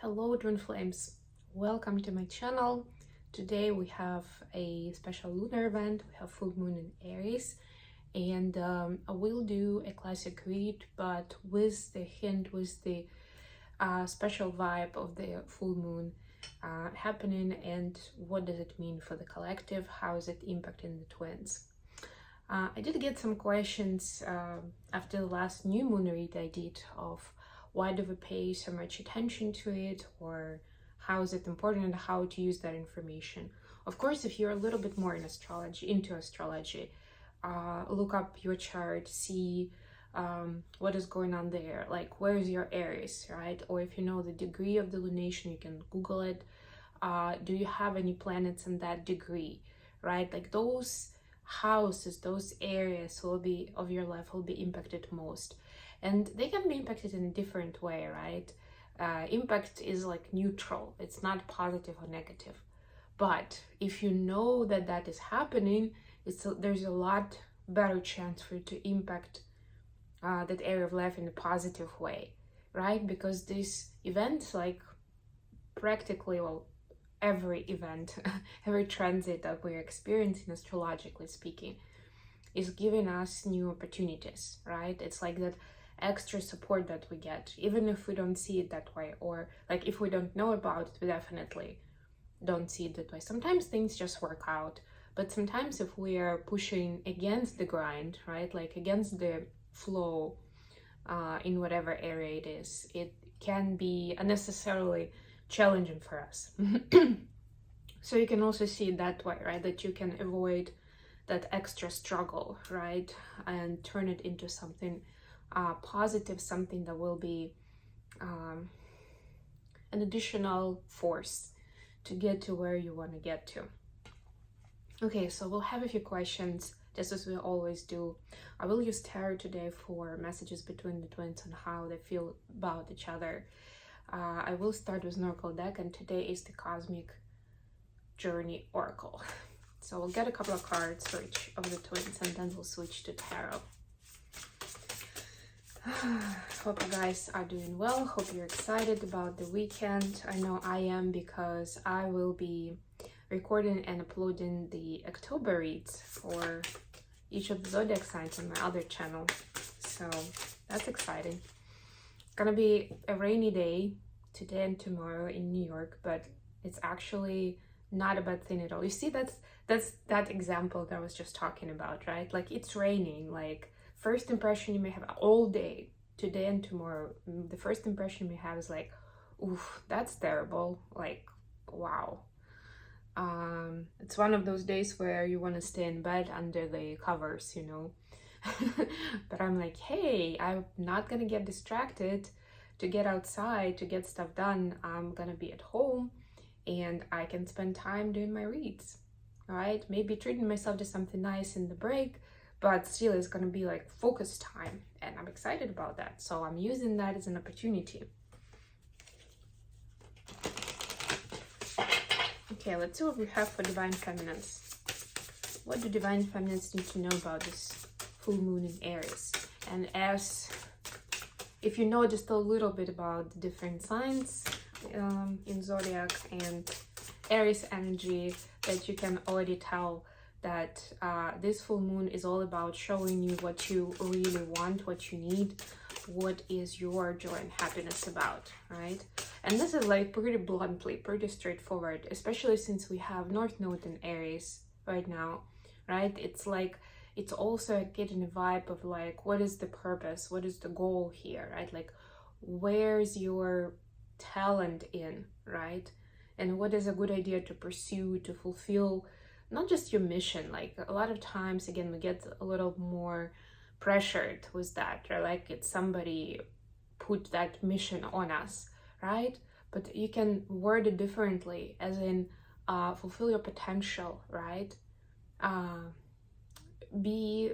Hello twin flames, welcome to my channel. Today we have a special lunar event. We have full moon in Aries, and I will do a classic read, but with the hint, with the special vibe of the full moon happening, and what does it mean for the collective, how is it impacting the twins. I did get some questions after the last new moon read I did of why do we pay so much attention to it, or how is it important, and how to use that information. Of course, if you're a little bit more into astrology, look up your chart, see what is going on there, like where's your Aries, right? Or if you know the degree of the lunation, you can Google it. Do you have any planets in that degree, right? Like those houses, those areas will be of your life will be impacted most, and they can be impacted in a different way, right? Impact is like neutral, it's not positive or negative, but if you know that that is happening, there's a lot better chance for you to impact that area of life in a positive way, right? Because these events, like practically, well, every event, every transit that we're experiencing, astrologically speaking, is giving us new opportunities, right? It's like that extra support that we get, even if we don't see it that way, or like if we don't know about it, we definitely don't see it that way. Sometimes things just work out, but sometimes if we are pushing against the grind, right, like against the flow in whatever area it is, it can be unnecessarily challenging for us. So you can also see it that way, right, that you can avoid that extra struggle, right, and turn it into something positive, something that will be an additional force to get to where you want to get to. Okay, so we'll have a few questions, just as we always do. I will use tarot today for messages between the twins and how they feel about each other. I will start with an oracle deck, and today is the Cosmic Journey Oracle. So we'll get a couple of cards for each of the twins, and then we'll switch to tarot. Hope you guys are doing well. Hope you're excited about the weekend. I know I am, because I will be recording and uploading the October reads for each of the zodiac signs on my other channel. So that's exciting. It's gonna be a rainy day today and tomorrow in New York, but it's actually not a bad thing at all. You see, that's that example that I was just talking about, right? Like it's raining, like first impression you may have all day, today and tomorrow, the first impression you may have is like, oof, that's terrible, like wow. It's one of those days where you want to stay in bed under the covers, you know. But I'm like, hey, I'm not gonna get distracted to get outside to get stuff done. I'm gonna be at home and I can spend time doing my reads. All right, maybe treating myself to something nice in the break, but still it's gonna be like focus time, and I'm excited about that. So I'm using that as an opportunity. Okay, let's see what we have for Divine Feminines. What do Divine Feminines need to know about this full moon in Aries? And if you know just a little bit about the different signs in zodiac and Aries energy, that you can already tell that this full moon is all about showing you what you really want, what you need, what is your joy and happiness about, right? And this is like pretty bluntly, pretty straightforward, especially since we have North Node in Aries right now, right? It's like, it's also getting a vibe of like, what is the purpose? What is the goal here, right? Like, where's your talent in, right? And what is a good idea to pursue to fulfill not just your mission. Like a lot of times, again, we get a little more pressured with that, right? Like it's somebody put that mission on us, right? But you can word it differently, as in fulfill your potential, right? Be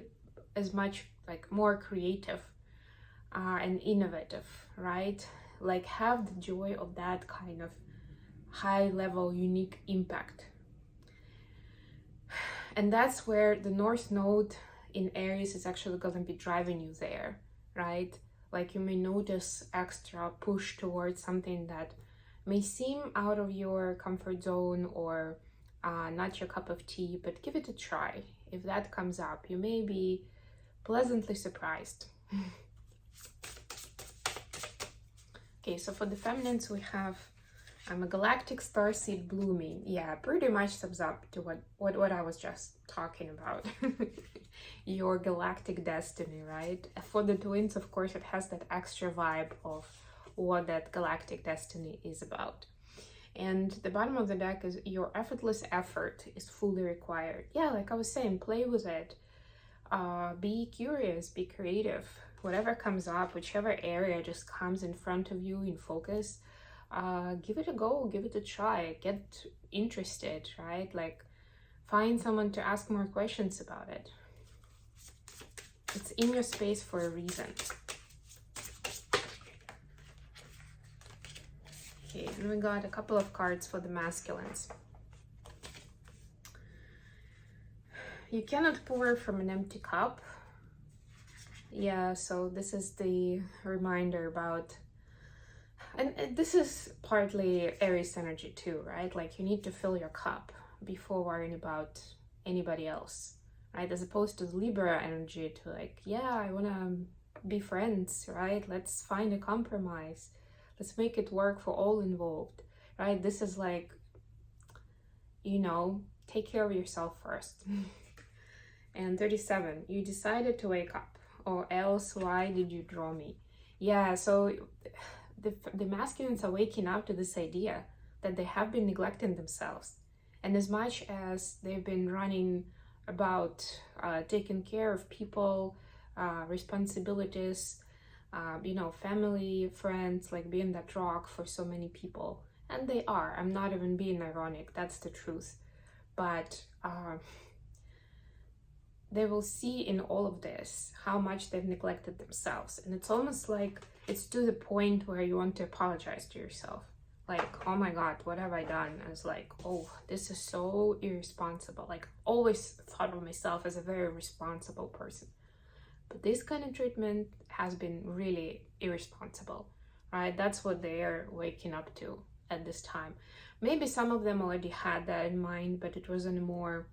as much like more creative and innovative, right? Like have the joy of that kind of high level unique impact. And that's where the North Node in Aries is actually going to be driving you there, right? Like you may notice extra push towards something that may seem out of your comfort zone or not your cup of tea, but give it a try. If that comes up, you may be pleasantly surprised. Okay, so for the feminines, we have I'm a galactic starseed blooming. Yeah, pretty much sums up to what I was just talking about. Your galactic destiny, right? For the twins, of course, it has that extra vibe of what that galactic destiny is about. And the bottom of the deck is your effortless effort is fully required. Yeah, like I was saying, play with it. Be curious, be creative. Whatever comes up, whichever area just comes in front of you in focus, give it a go, give it a try, get interested, right? Like find someone to ask more questions about it. It's in your space for a reason. Okay, and we got a couple of cards for the masculines. You cannot pour from an empty cup. Yeah, so this is the reminder about, and this is partly Aries energy too, right? Like you need to fill your cup before worrying about anybody else, right? As opposed to the Libra energy to like, yeah, I want to be friends, right? Let's find a compromise. Let's make it work for all involved, right? This is like, you know, take care of yourself first. And 37, you decided to wake up, or else why did you draw me? Yeah, so the masculines are waking up to this idea that they have been neglecting themselves. And as much as they've been running about taking care of people, responsibilities, you know, family, friends, like being that rock for so many people. And they are. I'm not even being ironic. That's the truth. But they will see in all of this how much they've neglected themselves. And it's almost like it's to the point where you want to apologize to yourself. Like, oh my God, what have I done? And it's like, oh, this is so irresponsible. Like, always thought of myself as a very responsible person. But this kind of treatment has been really irresponsible, right? That's what they are waking up to at this time. Maybe some of them already had that in mind, but it was on a more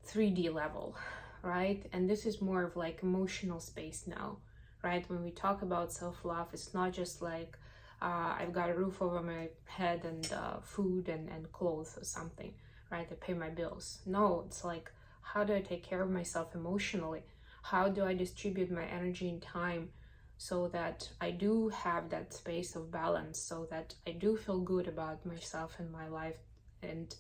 3D level, right? And this is more of like emotional space now, right? When we talk about self-love, it's not just like I've got a roof over my head and food and clothes or something, right? I pay my bills. No, it's like, how do I take care of myself emotionally? How do I distribute my energy and time so that I do have that space of balance, so that I do feel good about myself and my life, and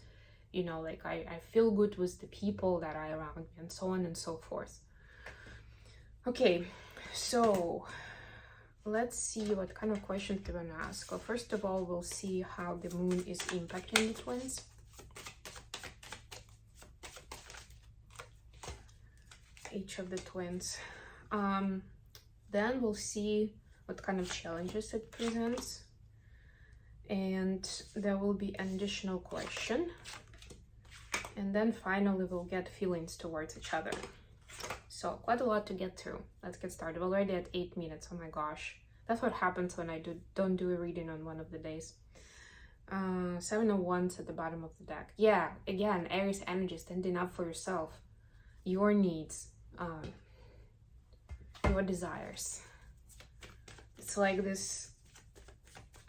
you know, like I feel good with the people that are around me, and so on and so forth. Okay, so let's see what kind of questions they're gonna ask. Well, first of all, we'll see how the moon is impacting the twins. Each of the twins. Then we'll see what kind of challenges it presents. And there will be an additional question. And then finally we'll get feelings towards each other. So quite a lot to get through. Let's get started. We're already at 8 minutes. Oh my gosh. That's what happens when I don't do a reading on one of the days. 7 of Wands at the bottom of the deck. Yeah, again, Aries energy, standing up for yourself, your needs, your desires. It's like this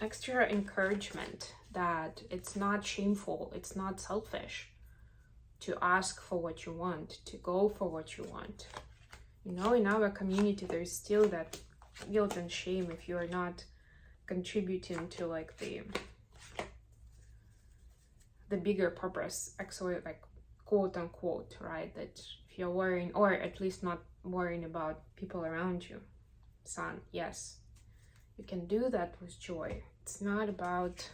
extra encouragement that it's not shameful, it's not selfish to ask for what you want, to go for what you want. You know, in our community, there's still that guilt and shame if you're not contributing to like the bigger purpose, actually, like quote unquote, right? That if you're worrying, or at least not worrying about people around you. Sun, yes, you can do that with joy. It's not about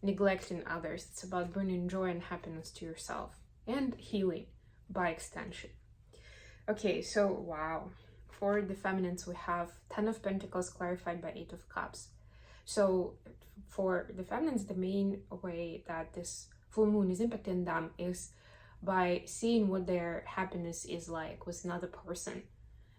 neglecting others. It's about bringing joy and happiness to yourself and healing by extension. Okay, so wow. For the feminines, we have 10 of Pentacles clarified by 8 of Cups. So for the feminines, the main way that this full moon is impacting them is by seeing what their happiness is like with another person.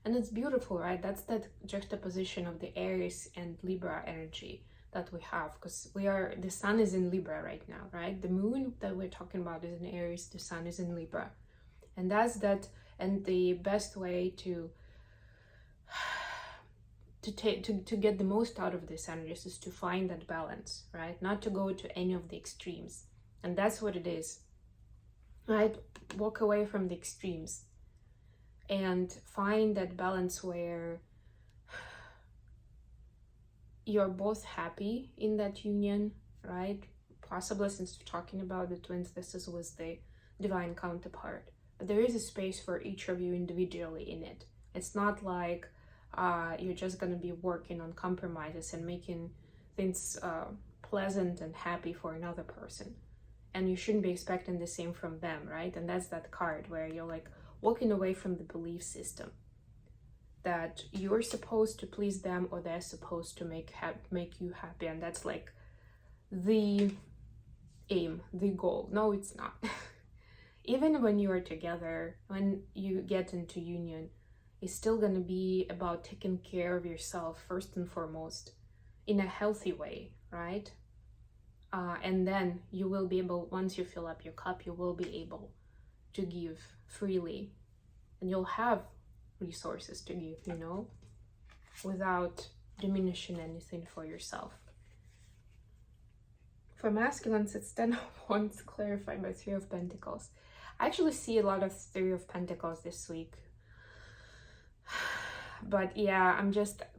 And it's beautiful, right? That's that juxtaposition of the Aries and Libra energy. that we have, because the sun is in Libra right now, right? The moon that we're talking about is in Aries, the sun is in Libra. And that's that. And the best way to get the most out of this energies is to find that balance, right? Not to go to any of the extremes. And that's what it is, right? Walk away from the extremes and find that balance where you're both happy in that union, right? Possibly, since we're talking about the twins, this is with the divine counterpart. But there is a space for each of you individually in it. It's not like you're just going to be working on compromises and making things pleasant and happy for another person. And you shouldn't be expecting the same from them, right? And that's that card where you're like walking away from the belief system that you're supposed to please them or they're supposed to make you happy. And that's like the aim, the goal. No, it's not. Even when you are together, when you get into union, it's still going to be about taking care of yourself first and foremost in a healthy way, right? And then you will be able, once you fill up your cup, you will be able to give freely, and you'll have resources to give, you know, without diminishing anything for yourself. For masculines, it's 10 of Wands clarified by 3 of Pentacles. I actually see a lot of 3 of Pentacles this week. But yeah,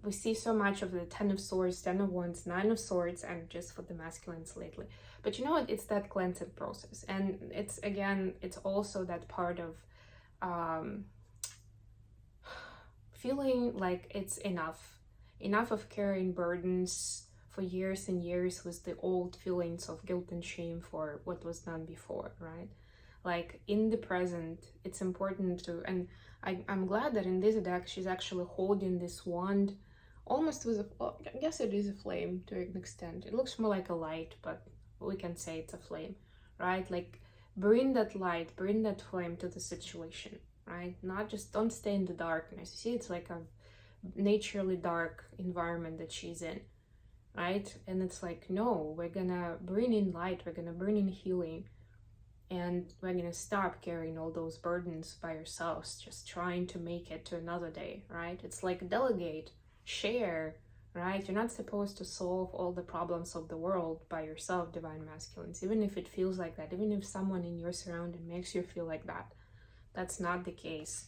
we see so much of the 10 of Swords, 10 of Wands, 9 of Swords, and just for the masculines lately. But you know what? It's that cleansing process. And it's also that part of feeling like it's enough of carrying burdens for years and years with the old feelings of guilt and shame for what was done before, right? Like in the present, it's important to, and I'm glad that in this deck she's actually holding this wand almost with I guess it is a flame to an extent. It looks more like a light, but we can say it's a flame, right? Like bring that light, bring that flame to the situation, right? Not just, don't stay in the darkness. You see, it's like a naturally dark environment that she's in, right? And it's like, no, we're gonna bring in light, we're gonna bring in healing, and we're gonna stop carrying all those burdens by yourselves, just trying to make it to another day, right? It's like delegate, share, right? You're not supposed to solve all the problems of the world by yourself, divine masculines, even if it feels like that, even if someone in your surrounding makes you feel like that. That's not the case.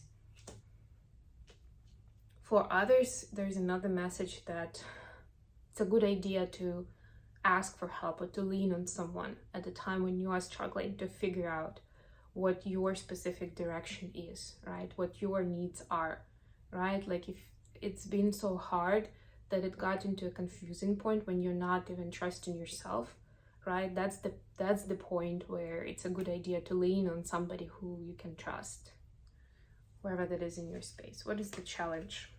For others, there's another message that it's a good idea to ask for help or to lean on someone at the time when you are struggling to figure out what your specific direction is, right? What your needs are, right? Like if it's been so hard that it got into a confusing point when you're not even trusting yourself, right? That's the point where it's a good idea to lean on somebody who you can trust, wherever that is in your space. What is the challenge?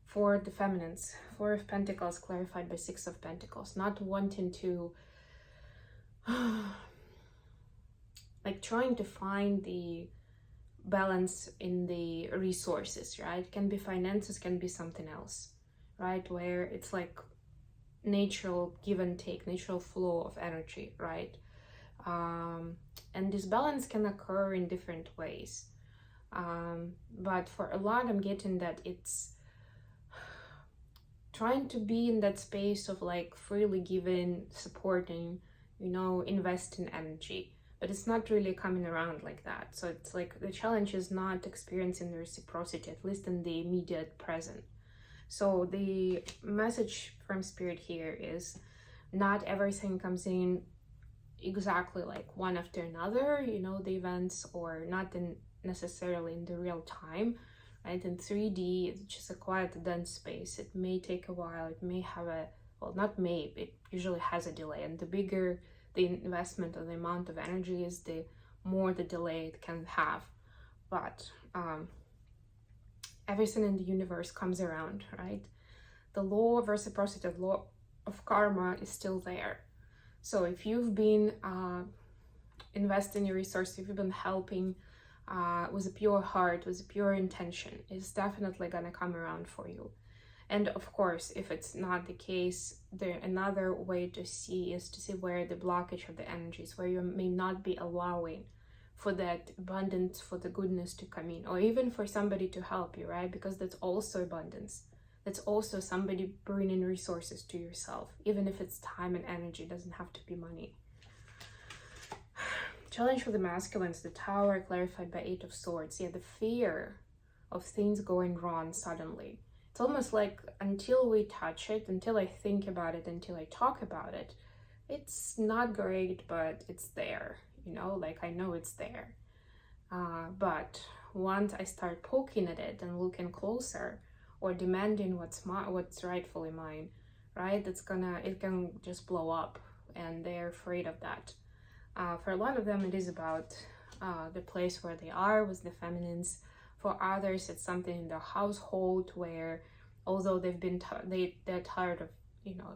For the feminines, 4 of Pentacles clarified by 6 of Pentacles, not wanting to, like trying to find the balance in the resources, right? Can be finances, can be something else, right? Where it's like natural give and take, natural flow of energy, right? And this balance can occur in different ways. But for a lot, I'm getting that it's trying to be in that space of like freely giving, supporting, you know, investing energy, but it's not really coming around like that. So it's like the challenge is not experiencing the reciprocity, at least in the immediate present. So the message from Spirit here is not everything comes in exactly like one after another, you know, the events, or not necessarily in the real time. Right? In 3D, it's just a quiet, dense space. It may take a while. It may have not may, it usually has a delay. And the bigger the investment or the amount of energy is, the more the delay it can have. But everything in the universe comes around, right? The law of reciprocity, the law of karma is still there. So if you've been investing your resources, if you've been helping with a pure heart, with a pure intention, it's definitely gonna come around for you. And of course, if it's not the case, there another way to see is to see where the blockage of the energy is, where you may not be allowing for that abundance, for the goodness to come in, or even for somebody to help you, right? Because that's also abundance. That's also somebody bringing resources to yourself, even if it's time and energy. It doesn't have to be money. Challenge for the masculines, the Tower clarified by 8 of Swords. Yeah, the fear of things going wrong suddenly. It's almost like until we touch it, until I think about it, until I talk about it, it's not great, but it's there, you know, like I know it's there. But once I start poking at it and looking closer, or demanding what's rightfully mine, right, it can just blow up, and they're afraid of that. For a lot of them, it is about the place where they are with the feminines. For others, it's something in their household where, although they're tired of, you know,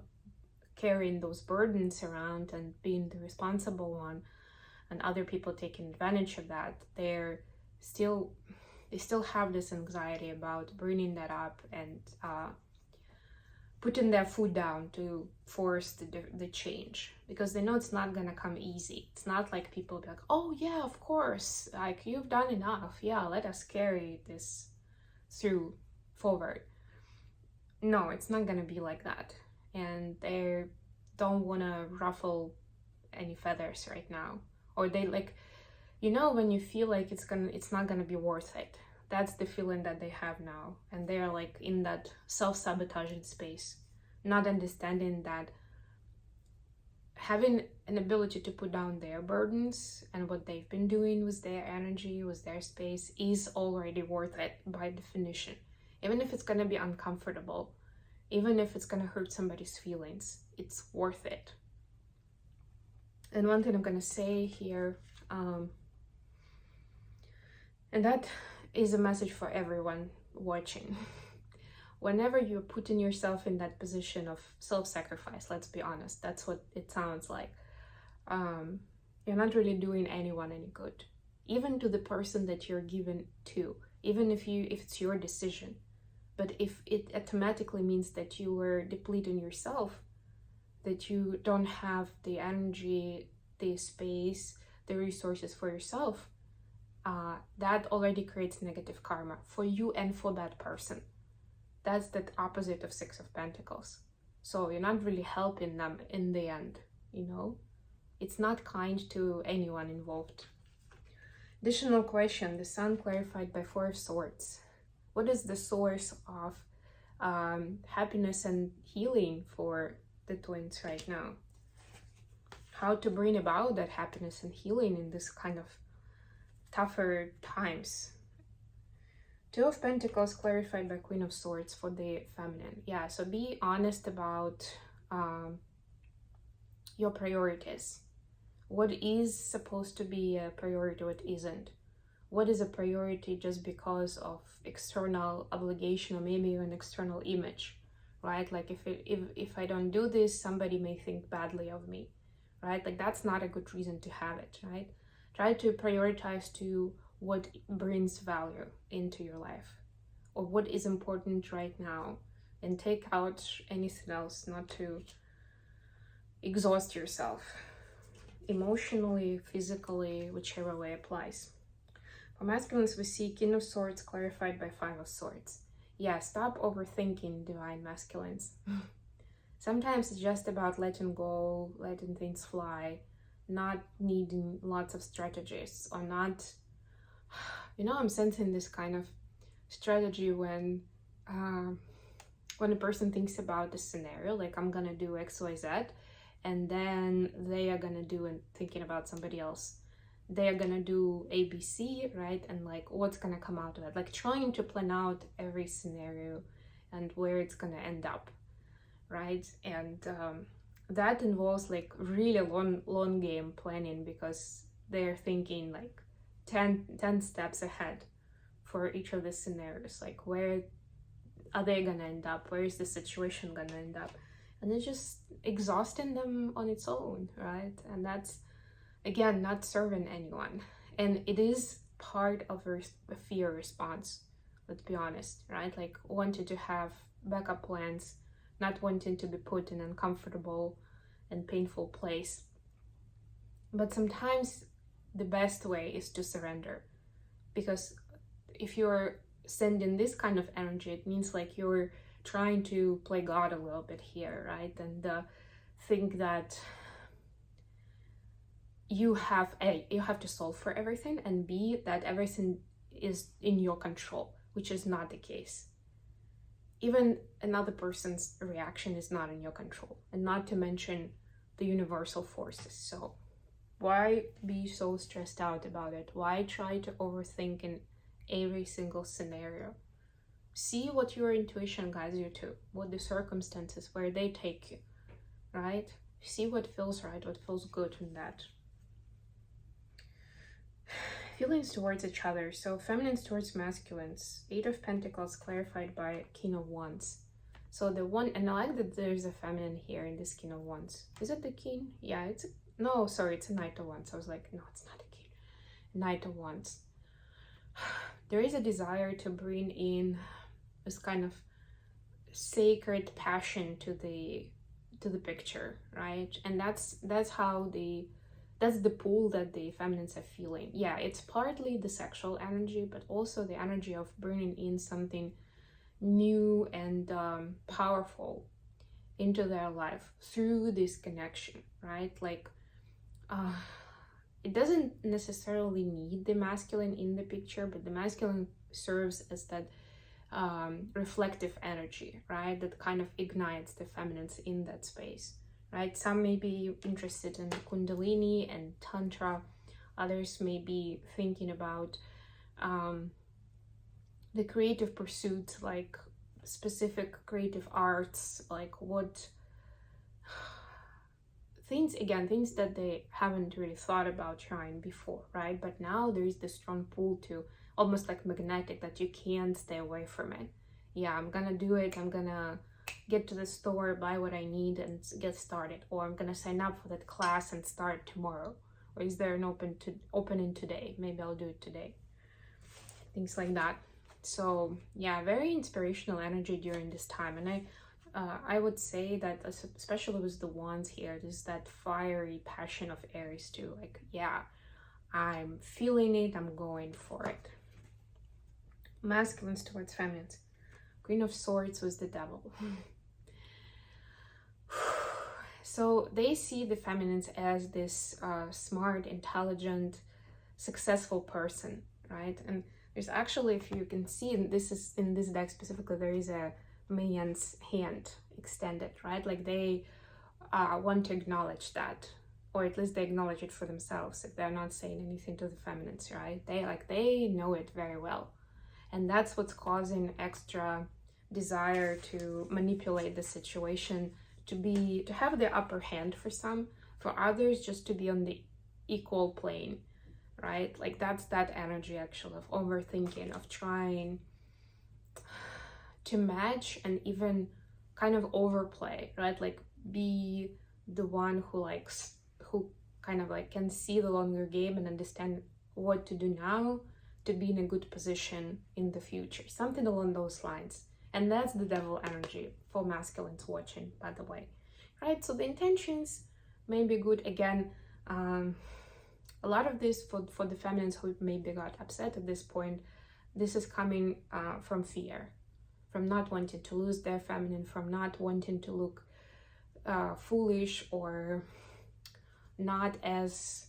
carrying those burdens around and being the responsible one, and other people taking advantage of that, they still have this anxiety about bringing that up and putting their foot down to force the change, because they know it's not gonna come easy. It's not like people be like, oh yeah, of course, like you've done enough, yeah, let us carry this through forward. No, it's not gonna be like that, and they don't want to ruffle any feathers right now, or they, like, you know, when you feel like it's not gonna be worth it. That's the feeling that they have now, and they are like in that self-sabotaging space, not understanding that having an ability to put down their burdens and what they've been doing with their energy, with their space, is already worth it by definition. Even if it's gonna be uncomfortable, even if it's gonna hurt somebody's feelings, it's worth it. And one thing I'm gonna say here, and that is a message for everyone watching. Whenever you're putting yourself in that position of self-sacrifice, let's be honest, that's what it sounds like, you're not really doing anyone any good, even to the person that you're given to, even if it's your decision. But if it automatically means that you were depleting yourself, that you don't have the energy, the space, the resources for yourself, that already creates negative karma for you and for that person. That's the opposite of 6 of Pentacles. So you're not really helping them in the end, you know? It's not kind to anyone involved. Additional question, the Sun clarified by 4 of Swords. What is the source of happiness and healing for the twins right now? How to bring about that happiness and healing in this kind of tougher times? 2 of Pentacles clarified by Queen of Swords for the feminine. Yeah, so be honest about your priorities. What is supposed to be a priority, what isn't? What is a priority just because of external obligation, or maybe even external image, right? Like if I don't do this, somebody may think badly of me, right? Like that's not a good reason to have it, right? Try to prioritize to what brings value into your life, or what is important right now, and take out anything else, not to exhaust yourself emotionally, physically, whichever way applies. For masculines, we see King of Swords clarified by 5 of Swords. Yeah, stop overthinking, divine masculines. Sometimes it's just about letting go, letting things fly, not needing lots of strategies, or not, you know, I'm sensing this kind of strategy when a person thinks about the scenario, like I'm gonna do X, Y, Z, and then they are gonna do, and thinking about somebody else, they are gonna do ABC, right? And like what's gonna come out of it, like trying to plan out every scenario and where it's gonna end up, right? And that involves like really long game planning, because they're thinking like 10 steps ahead for each of the scenarios, like where are they gonna end up, where is the situation gonna end up, and it's just exhausting them on its own, right? And that's, again, not serving anyone, and it is part of a fear response, let's be honest, right? Like wanted to have backup plans, not wanting to be put in an uncomfortable and painful place. But sometimes the best way is to surrender, because if you're sending this kind of energy, it means like you're trying to play God a little bit here, right? And think that you have to solve for everything, and B, that everything is in your control, which is not the case. Even another person's reaction is not in your control, and not to mention the universal forces. So why be so stressed out about it? Why try to overthink in every single scenario? See what your intuition guides you to, what the circumstances, where they take you, right? See what feels right, what feels good in that. Feelings towards each other. So feminines towards masculines. 8 of Pentacles clarified by King of Wands. So the one, and I like that there's a feminine here in this King of Wands. Is it the King? Yeah, it's no, sorry, it's a Knight of Wands. I was like, no, it's not a King. Knight of Wands. There is a desire to bring in this kind of sacred passion to the picture, right? And that's the pull that the feminines are feeling. Yeah, it's partly the sexual energy, but also the energy of bringing in something new and powerful into their life through this connection, right? Like it doesn't necessarily need the masculine in the picture, but the masculine serves as that reflective energy, right? That kind of ignites the feminines in that space, right? Some may be interested in Kundalini and Tantra. Others may be thinking about the creative pursuits, like specific creative arts, like what things that they haven't really thought about trying before, right? But now there is this strong pull to, almost like magnetic, that you can't stay away from it. Yeah, I'm gonna do it. I'm gonna get to the store, buy what I need, and get started. Or I'm gonna sign up for that class and start tomorrow. Or is there an opening today? Maybe I'll do it today. Things like that. So yeah, very inspirational energy during this time. And I would say that, especially with the wands here, there's that fiery passion of Aries too. Like, yeah, I'm feeling it, I'm going for it. Masculines towards feminines. Queen of Swords was the Devil. So they see the feminines as this smart, intelligent, successful person, right? And there's actually, if you can see, and this is in this deck specifically, there is a man's hand extended, right? Like they want to acknowledge that, or at least they acknowledge it for themselves if they're not saying anything to the feminines, right? They know it very well. And that's what's causing extra desire to manipulate the situation, to have the upper hand for some, for others just to be on the equal plane, right? Like that's that energy actually of overthinking, of trying to match and even kind of overplay, right? Like be the one who kind of like can see the longer game and understand what to do now to be in a good position in the future, something along those lines. And that's the Devil energy for masculines watching, by the way, right? So the intentions may be good. Again, a lot of this for the feminines who maybe got upset at this point, this is coming from fear, from not wanting to lose their feminine, from not wanting to look foolish or not as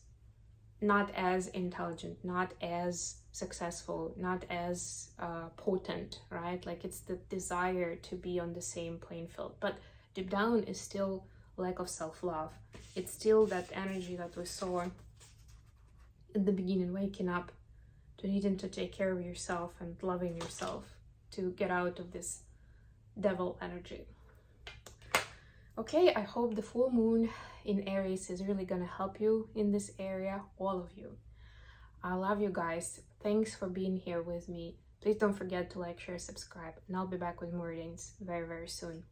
intelligent, not as successful, not as potent, right? Like it's the desire to be on the same playing field, but deep down is still lack of self-love. It's still that energy that we saw in the beginning, waking up to needing to take care of yourself and loving yourself to get out of this devil energy. Okay, I hope the full moon in Aries is really gonna help you in this area, all of you. I love you guys. Thanks for being here with me. Please don't forget to like, share, subscribe, and I'll be back with more readings very, very soon.